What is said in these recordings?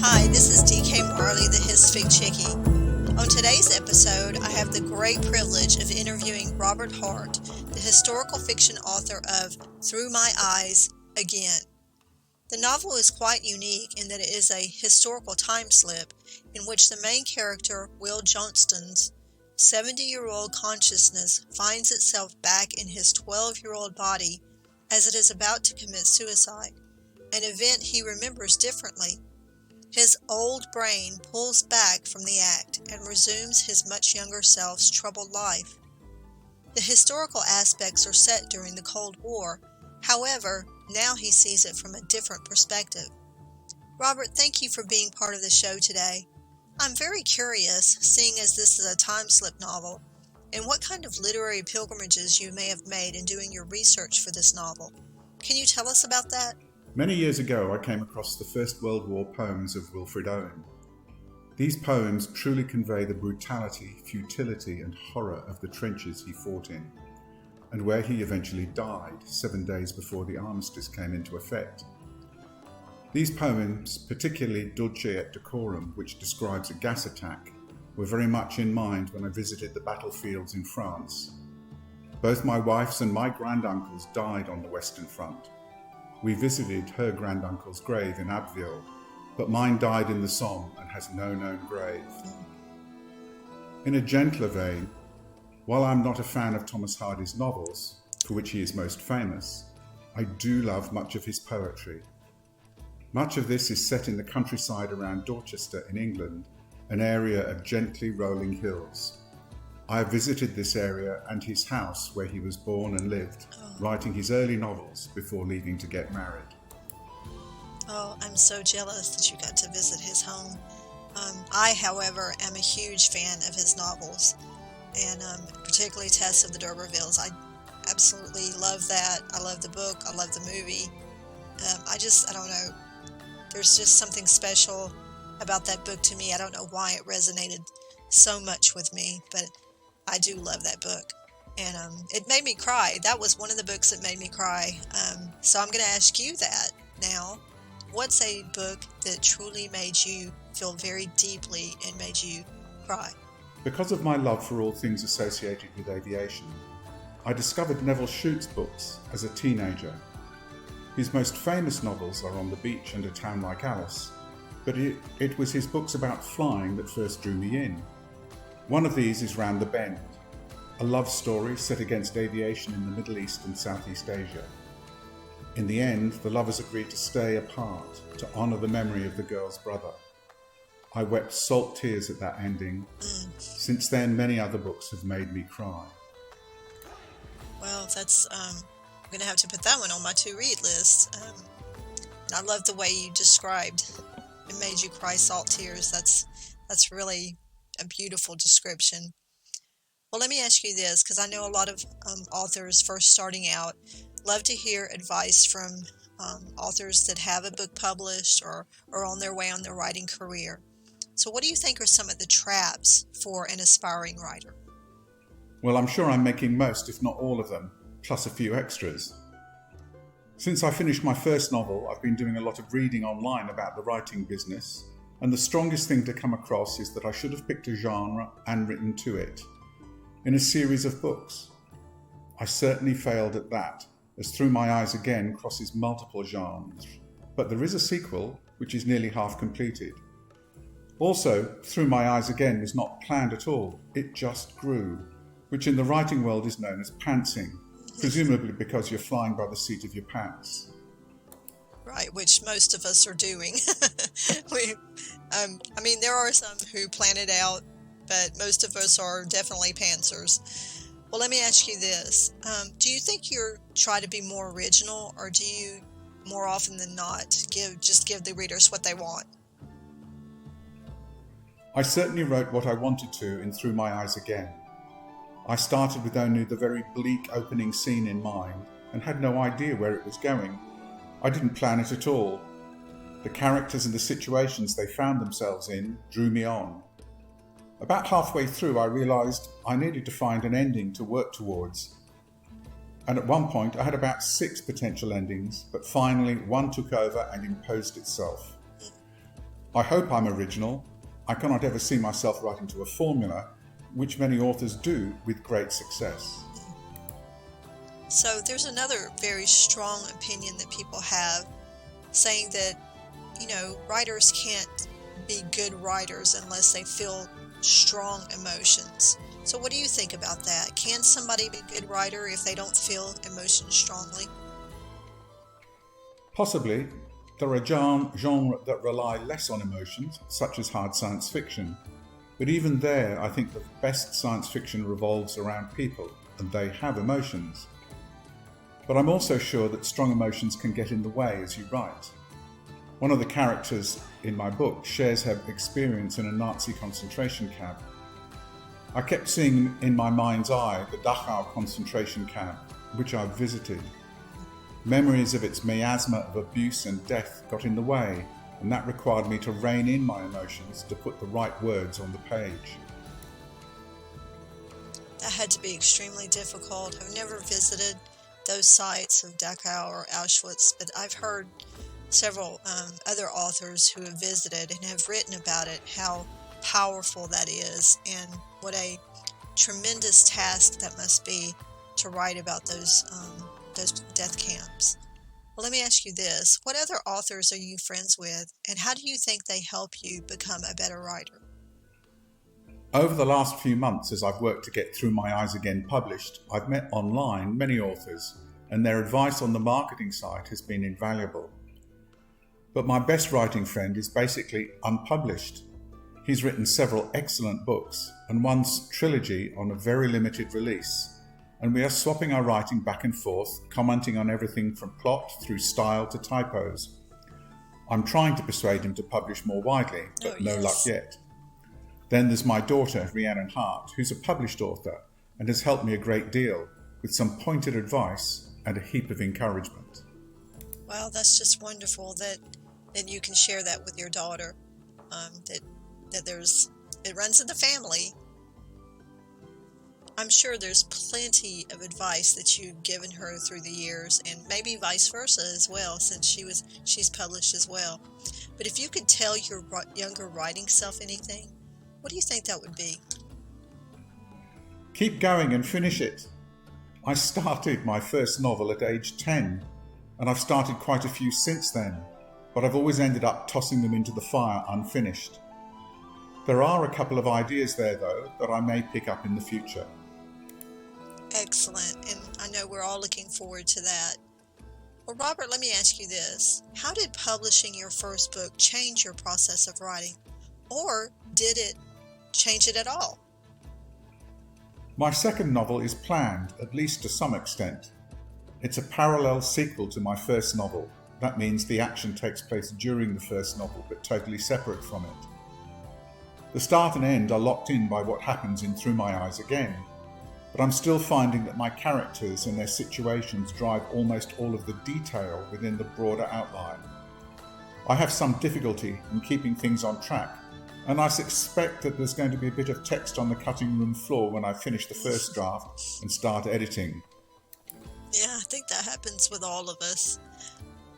Hi, this is DK Marley, the Hisfic Chickie. On today's episode, I have the great privilege of interviewing Robert Hart, the historical fiction author of Through My Eyes Again. The novel is quite unique in that it is a historical time slip in which the main character, Will Johnston's 70-year-old consciousness finds itself back in his 12-year-old body as it is about to commit suicide, an event he remembers differently. His old brain pulls back from the act and resumes his much younger self's troubled life. The historical aspects are set during the Cold War. However, now he sees it from a different perspective. Robert, thank you for being part of the show today. I'm very curious, seeing as this is a time slip novel, and what kind of literary pilgrimages you may have made in doing your research for this novel. Can you tell us about that? Many years ago, I came across the First World War poems of Wilfred Owen. These poems truly convey the brutality, futility, and horror of the trenches he fought in, and where he eventually died 7 days before the armistice came into effect. These poems, particularly Dulce et Decorum, which describes a gas attack, were very much in mind when I visited the battlefields in France. Both my wife's and my granduncles died on the Western Front. We visited her granduncle's grave in Abbeville, but mine died in the Somme and has no known grave. In a gentler vein, while I'm not a fan of Thomas Hardy's novels, for which he is most famous, I do love much of his poetry. Much of this is set in the countryside around Dorchester in England, an area of gently rolling hills. I have visited this area and his house where he was born and lived, writing his early novels before leaving to get married. Oh, I'm so jealous that you got to visit his home. I, however, am a huge fan of his novels, and particularly Tess of the D'Urbervilles. I absolutely love that. I love the book. I love the movie. I don't know. There's just something special about that book to me. I don't know why it resonated so much with me, but I do love that book. And it made me cry. That was one of the books that made me cry. So I'm going to ask you that now. What's a book that truly made you feel very deeply and made you cry? Because of my love for all things associated with aviation, I discovered Nevil Shute's books as a teenager. His most famous novels are On the Beach and A Town Like Alice, but it was his books about flying that first drew me in. One of these is Round the Bend, a love story set against aviation in the Middle East and Southeast Asia. In the end, the lovers agreed to stay apart to honour the memory of the girl's brother. I wept salt tears at that ending. Since then, many other books have made me cry. Well, that's I'm going to have to put that one on my to-read list. I love the way you described it made you cry salt tears. That's really a beautiful description. Well, let me ask you this, because I know a lot of authors first starting out love to hear advice from authors that have a book published or are on their way on their writing career. So what do you think are some of the traps for an aspiring writer? Well, I'm sure I'm making most, if not all of them, plus a few extras. Since I finished my first novel, I've been doing a lot of reading online about the writing business, and the strongest thing to come across is that I should have picked a genre and written to it, in a series of books. I certainly failed at that, as Through My Eyes Again crosses multiple genres, but there is a sequel which is nearly half completed. Also, Through My Eyes Again was not planned at all, it just grew, which in the writing world is known as pantsing, presumably because you're flying by the seat of your pants. Right, which most of us are doing. There are some who plan it out, but most of us are definitely pantsers. Well, let me ask you this. Do you think you try to be more original, or do you more often than not give the readers what they want? I certainly wrote what I wanted to in Through My Eyes Again. I started with only the very bleak opening scene in mind and had no idea where it was going. I didn't plan it at all. The characters and the situations they found themselves in drew me on. About halfway through, I realised I needed to find an ending to work towards. And at one point, I had about 6 potential endings, but finally one took over and imposed itself. I hope I'm original. I cannot ever see myself writing to a formula, which many authors do with great success. So there's another very strong opinion that people have, saying that, writers can't be good writers unless they feel strong emotions. So what do you think about that? Can somebody be a good writer if they don't feel emotions strongly? Possibly. There are genres that rely less on emotions, such as hard science fiction. But even there, I think the best science fiction revolves around people, and they have emotions. But I'm also sure that strong emotions can get in the way as you write. One of the characters in my book shares her experience in a Nazi concentration camp. I kept seeing in my mind's eye the Dachau concentration camp, which I've visited. Memories of its miasma of abuse and death got in the way, and that required me to rein in my emotions to put the right words on the page. That had to be extremely difficult. I've never visited those sites of Dachau or Auschwitz, but I've heard several other authors who have visited and have written about it, how powerful that is, and what a tremendous task that must be to write about those death camps. Well, let me ask you this. What other authors are you friends with, and how do you think they help you become a better writer? Over the last few months, as I've worked to get Through My Eyes Again published, I've met online many authors, and their advice on the marketing side has been invaluable. But my best writing friend is basically unpublished. He's written several excellent books and one trilogy on a very limited release, and we are swapping our writing back and forth, commenting on everything from plot through style to typos. I'm trying to persuade him to publish more widely, but no luck yet. Then there's my daughter, Robert Hart, who's a published author and has helped me a great deal with some pointed advice and a heap of encouragement. Well, that's just wonderful that you can share that with your daughter, that it runs in the family. I'm sure there's plenty of advice that you've given her through the years, and maybe vice versa as well, since she's published as well. But if you could tell your younger writing self anything, what do you think that would be? Keep going and finish it. I started my first novel at age 10, and I've started quite a few since then, but I've always ended up tossing them into the fire unfinished. There are a couple of ideas there, though, that I may pick up in the future. Excellent, and I know we're all looking forward to that. Well, Robert, let me ask you this. How did publishing your first book change your process of writing? Or did it change it at all? My second novel is planned, at least to some extent. It's a parallel sequel to my first novel. That means the action takes place during the first novel, but totally separate from it. The start and end are locked in by what happens in Through My Eyes Again, but I'm still finding that my characters and their situations drive almost all of the detail within the broader outline. I have some difficulty in keeping things on track, and I suspect that there's going to be a bit of text on the cutting room floor when I finish the first draft and start editing. Yeah, I think that happens with all of us.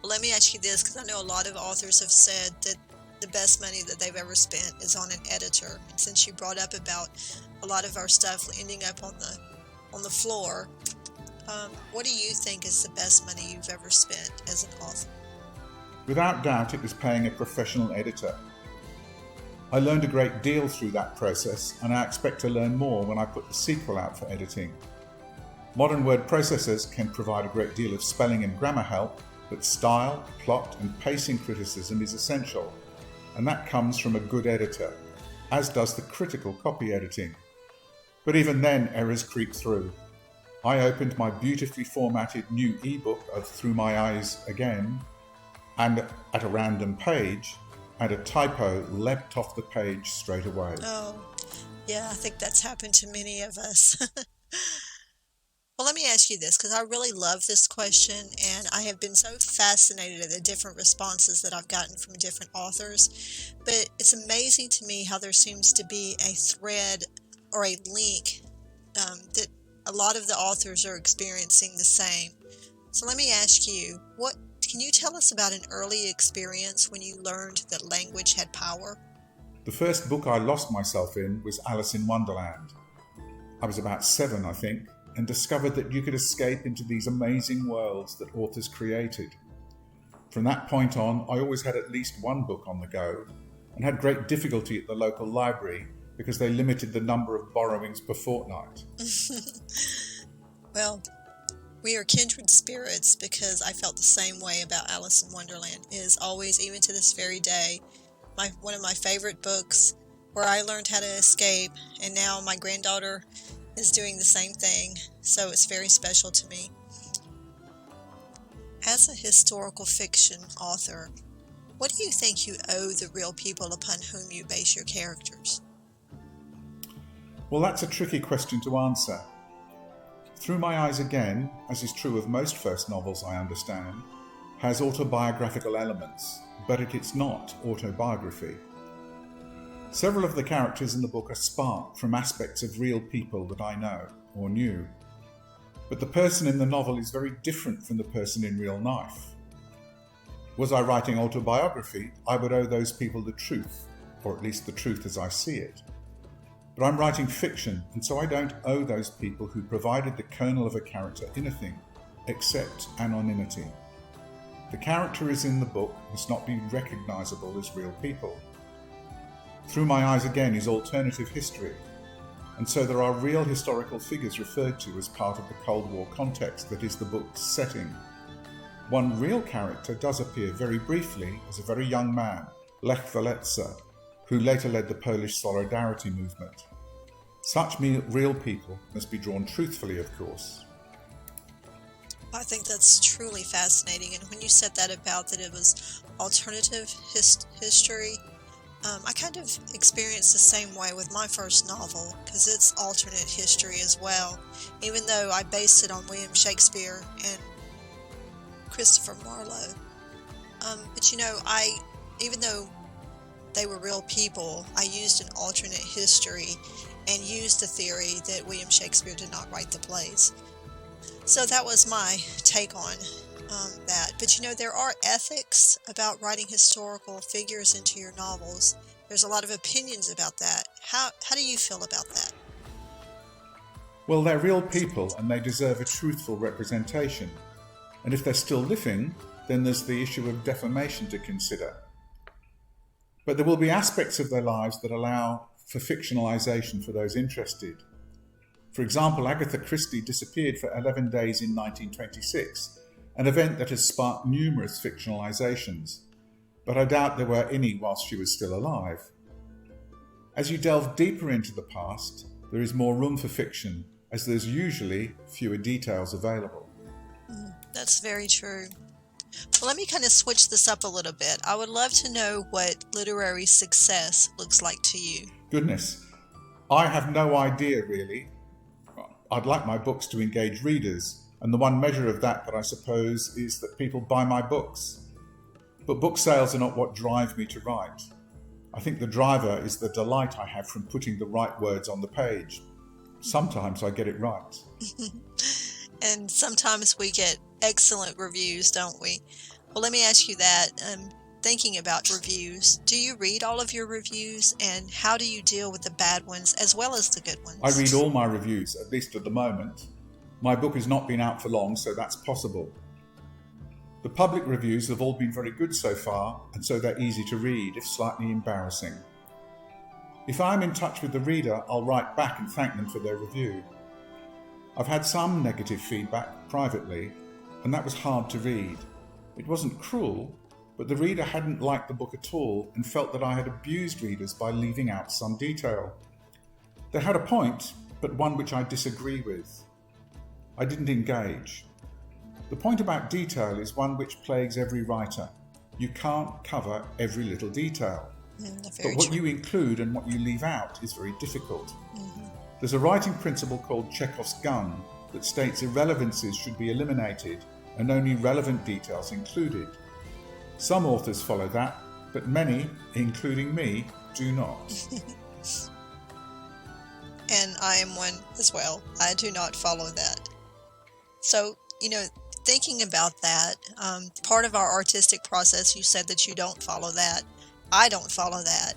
Well, let me ask you this, because I know a lot of authors have said that the best money that they've ever spent is on an editor. And since you brought up about a lot of our stuff ending up on the floor, what do you think is the best money you've ever spent as an author? Without doubt, it was paying a professional editor. I learned a great deal through that process, and I expect to learn more when I put the sequel out for editing. Modern word processors can provide a great deal of spelling and grammar help, but style, plot, and pacing criticism is essential, and that comes from a good editor, as does the critical copy editing. But even then, errors creep through. I opened my beautifully formatted new ebook of Through My Eyes Again, and at a random page, and a typo leapt off the page straight away. Oh, yeah, I think that's happened to many of us. Well, let me ask you this, because I really love this question, and I have been so fascinated at the different responses that I've gotten from different authors. But it's amazing to me how there seems to be a thread or a link that a lot of the authors are experiencing the same. So let me ask you, what can you tell us about an early experience when you learned that language had power? The first book I lost myself in was Alice in Wonderland. I was about 7, I think, and discovered that you could escape into these amazing worlds that authors created. From that point on, I always had at least one book on the go, and had great difficulty at the local library because they limited the number of borrowings per fortnight. Well, we are kindred spirits, because I felt the same way about Alice in Wonderland. It is always, even to this very day, one of my favorite books where I learned how to escape, and now my granddaughter is doing the same thing, so it's very special to me. As a historical fiction author, what do you think you owe the real people upon whom you base your characters? Well, that's a tricky question to answer. Through My Eyes Again, as is true of most first novels I understand, has autobiographical elements, but it's not autobiography. Several of the characters in the book are sparked from aspects of real people that I know or knew. But the person in the novel is very different from the person in real life. Was I writing autobiography, I would owe those people the truth, or at least the truth as I see it. But I'm writing fiction, and so I don't owe those people who provided the kernel of a character anything except anonymity. The characters in the book must not be recognizable as real people. Through My Eyes Again is alternative history, and so there are real historical figures referred to as part of the Cold War context that is the book's setting. One real character does appear very briefly as a very young man, Lech Walesa, who later led the Polish Solidarity movement. Such real people must be drawn truthfully, of course. I think that's truly fascinating, and when you said that about that it was alternative history, I kind of experienced the same way with my first novel, because it's alternate history as well, even though I based it on William Shakespeare and Christopher Marlowe. But you know, even though they were real people, I used an alternate history and used the theory that William Shakespeare did not write the plays. So that was my take on that. But you know, there are ethics about writing historical figures into your novels. There's a lot of opinions about that. How do you feel about that? Well, they're real people and they deserve a truthful representation. And if they're still living, then there's the issue of defamation to consider. But there will be aspects of their lives that allow for fictionalization for those interested. For example, Agatha Christie disappeared for 11 days in 1926, an event that has sparked numerous fictionalizations, but I doubt there were any whilst she was still alive. As you delve deeper into the past, there is more room for fiction, as there's usually fewer details available. That's very true. Well, let me kind of switch this up a little bit. I would love to know what literary success looks like to you. Goodness, I have no idea really. I'd like my books to engage readers, and the one measure of that I suppose is that people buy my books. But book sales are not what drive me to write. I think the driver is the delight I have from putting the right words on the page. Sometimes I get it right. And sometimes we get excellent reviews, don't we? Well, let me ask you that. Thinking about reviews, do you read all of your reviews, and how do you deal with the bad ones as well as the good ones? I read all my reviews, at least at the moment. My book has not been out for long, so that's possible. The public reviews have all been very good so far, and so they're easy to read, if slightly embarrassing. If I'm in touch with the reader, I'll write back and thank them for their review. I've had some negative feedback privately, and that was hard to read. It wasn't cruel, but the reader hadn't liked the book at all and felt that I had abused readers by leaving out some detail. They had a point, but one which I disagree with. I didn't engage. The point about detail is one which plagues every writer. You can't cover every little detail. But what you include and what you leave out is very difficult. There's a writing principle called Chekhov's gun that states irrelevancies should be eliminated and only relevant details included. Some authors follow that, but many, including me, do not. And I am one as well. I do not follow that. So, thinking about that, part of our artistic process, you said that you don't follow that. I don't follow that.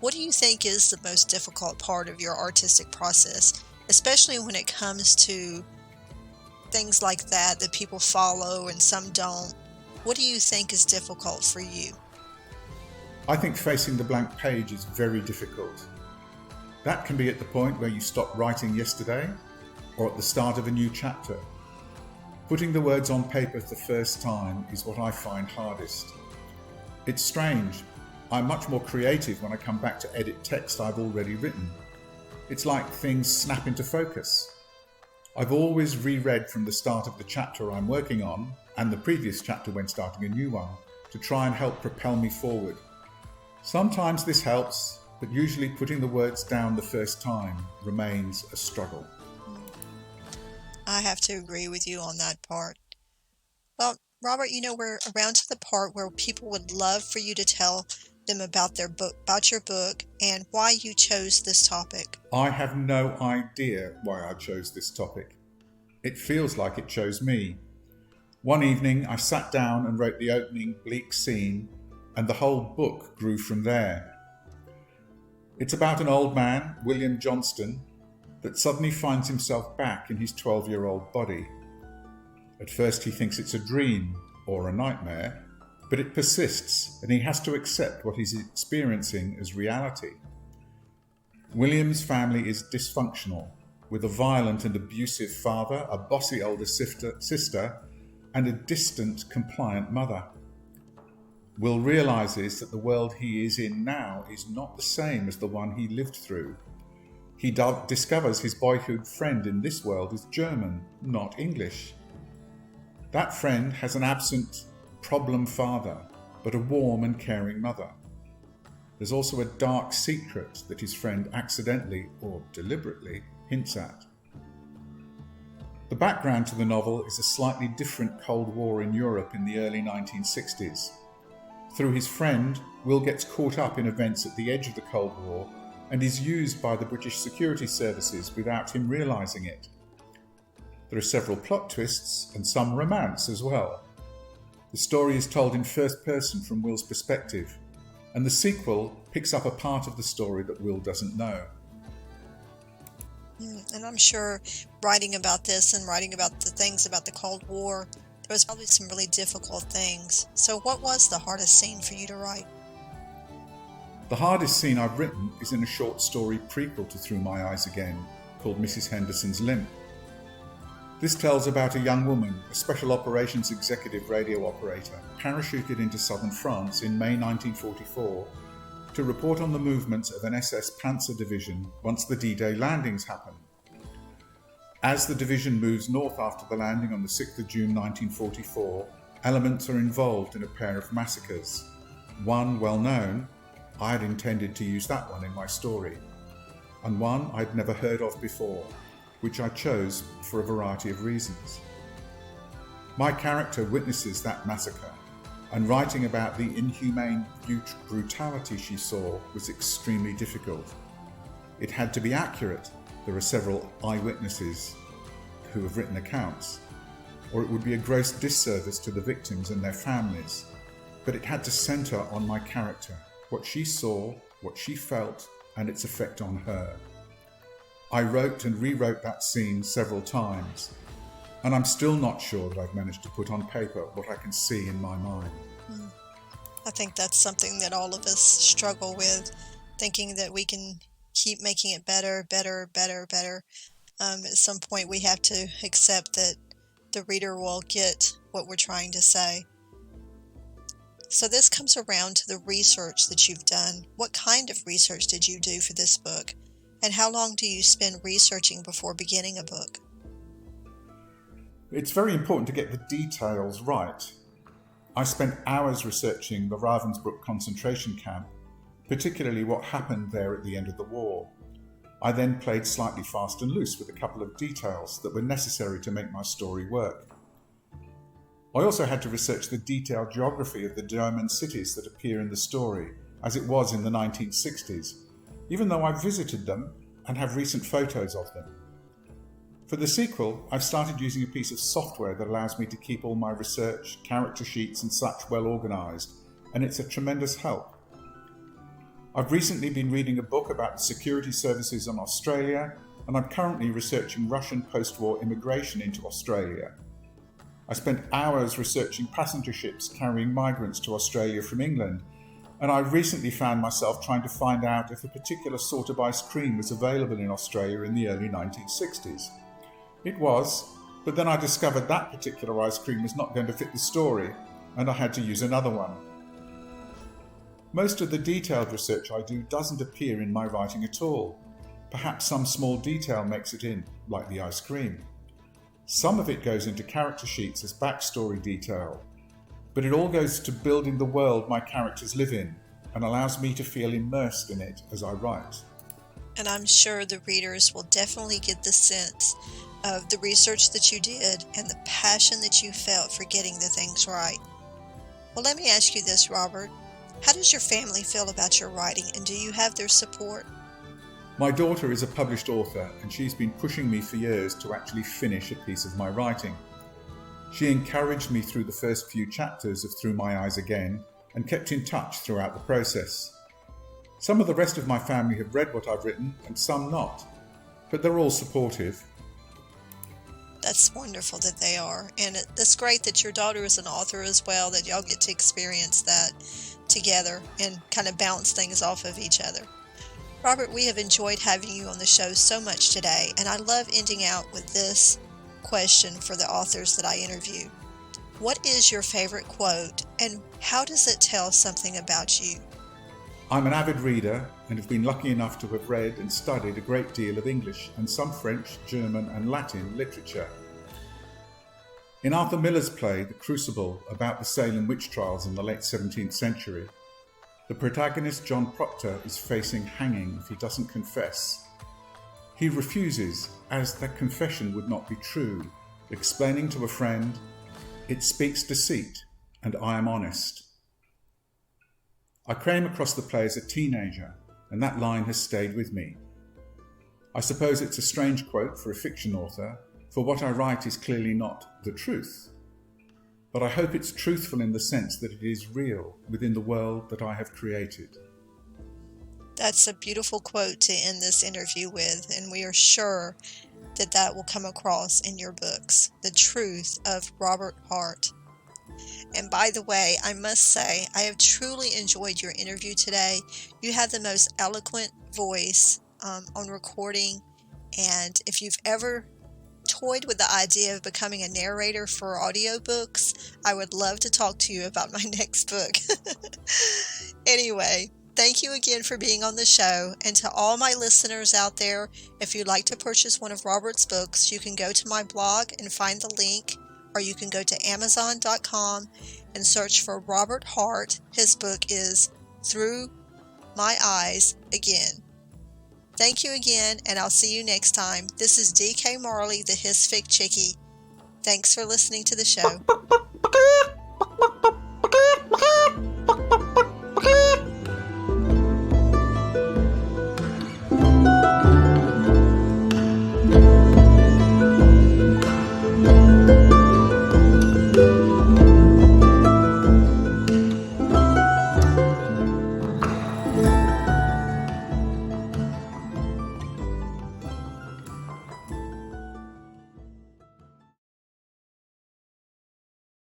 What do you think is the most difficult part of your artistic process, especially when it comes to things like that people follow and some don't? What do you think is difficult for you? I think facing the blank page is very difficult. That can be at the point where you stop writing yesterday or at the start of a new chapter. Putting the words on paper for the first time is what I find hardest. It's strange. I'm much more creative when I come back to edit text I've already written. It's like things snap into focus. I've always reread from the start of the chapter I'm working on and the previous chapter when starting a new one to try and help propel me forward. Sometimes this helps, but usually putting the words down the first time remains a struggle. I have to agree with you on that part. Well, Robert, we're around to the part where people would love for you to tell them about your book and why you chose this topic. I have no idea why I chose this topic. It feels like it chose me. One evening I sat down and wrote the opening Bleak scene, and the whole book grew from there. It's about an old man, William Johnston, that suddenly finds himself back in his 12-year-old body. At first he thinks it's a dream or a nightmare, but it persists and he has to accept what he's experiencing as reality. William's family is dysfunctional, with a violent and abusive father, a bossy older sister, and a distant, compliant mother. Will realizes that the world he is in now is not the same as the one he lived through. He discovers his boyhood friend in this world is German, not English. That friend has an absent, problem father, but a warm and caring mother. There's also a dark secret that his friend accidentally or deliberately hints at. The background to the novel is a slightly different Cold War in Europe in the early 1960s. Through his friend, Will gets caught up in events at the edge of the Cold War and is used by the British security services without him realising it. There are several plot twists and some romance as well. The story is told in first person from Will's perspective, and the sequel picks up a part of the story that Will doesn't know. And I'm sure writing about this and writing about the things about the Cold War, there was probably some really difficult things. So what was the hardest scene for you to write? The hardest scene I've written is in a short story prequel to Through My Eyes Again, called Mrs. Henderson's Limp. This tells about a young woman, a special operations executive radio operator, parachuted into southern France in May 1944 to report on the movements of an SS Panzer division once the D-Day landings happen. As the division moves north after the landing on the 6th of June 1944, elements are involved in a pair of massacres. One well known, I had intended to use that one in my story, and one I'd never heard of before, which I chose for a variety of reasons. My character witnesses that massacre, and writing about the inhumane brutality she saw was extremely difficult. It had to be accurate. There are several eyewitnesses who have written accounts, or it would be a gross disservice to the victims and their families. But it had to centre on my character, what she saw, what she felt, and its effect on her. I wrote and rewrote that scene several times, and I'm still not sure that I've managed to put on paper what I can see in my mind. I think that's something that all of us struggle with, thinking that we can keep making it better. At some point we have to accept that the reader will get what we're trying to say. So this comes around to the research that you've done. What kind of research did you do for this book? And how long do you spend researching before beginning a book? It's very important to get the details right. I spent hours researching the Ravensbrück concentration camp, particularly what happened there at the end of the war. I then played slightly fast and loose with a couple of details that were necessary to make my story work. I also had to research the detailed geography of the German cities that appear in the story, as it was in the 1960s, even though I visited them and have recent photos of them. For the sequel, I've started using a piece of software that allows me to keep all my research, character sheets and such well organised, and it's a tremendous help. I've recently been reading a book about the security services in Australia, and I'm currently researching Russian post-war immigration into Australia. I spent hours researching passenger ships carrying migrants to Australia from England, and I recently found myself trying to find out if a particular sort of ice cream was available in Australia in the early 1960s. It was, but then I discovered that particular ice cream was not going to fit the story, and I had to use another one. Most of the detailed research I do doesn't appear in my writing at all. Perhaps some small detail makes it in, like the ice cream. Some of it goes into character sheets as backstory detail, but it all goes to building the world my characters live in and allows me to feel immersed in it as I write. And I'm sure the readers will definitely get the sense of the research that you did and the passion that you felt for getting the things right. Well, let me ask you this, Robert. How does your family feel about your writing, and do you have their support? My daughter is a published author, and she's been pushing me for years to actually finish a piece of my writing. She encouraged me through the first few chapters of Through My Eyes Again and kept in touch throughout the process. Some of the rest of my family have read what I've written and some not, but they're all supportive. That's wonderful that they are, and it's great that your daughter is an author as well, that y'all get to experience that together and kind of bounce things off of each other. Robert, we have enjoyed having you on the show so much today, and I love ending out with this question for the authors that I interview. What is your favorite quote, and how does it tell something about you? I'm an avid reader and have been lucky enough to have read and studied a great deal of English and some French, German and Latin literature. In Arthur Miller's play, The Crucible, about the Salem witch trials in the late 17th century, the protagonist John Proctor is facing hanging if he doesn't confess. He refuses, as that confession would not be true, explaining to a friend, "It speaks deceit, and I am honest." I came across the play as a teenager, and that line has stayed with me. I suppose it's a strange quote for a fiction author, for what I write is clearly not the truth. But I hope it's truthful in the sense that it is real within the world that I have created. That's a beautiful quote to end this interview with, and we are sure that that will come across in your books, The Truth of Robert Hart. And by the way, I must say, I have truly enjoyed your interview today. You have the most eloquent voice on recording, and if you've ever toyed with the idea of becoming a narrator for audiobooks, I would love to talk to you about my next book. Anyway, thank you again for being on the show, and to all my listeners out there, if you'd like to purchase one of Robert's books, you can go to my blog and find the link, or you can go to Amazon.com and search for Robert Hart. His book is Through My Eyes Again. Thank you again, and I'll see you next time. This is D.K. Marley, the Hisfic Chickie. Thanks for listening to the show.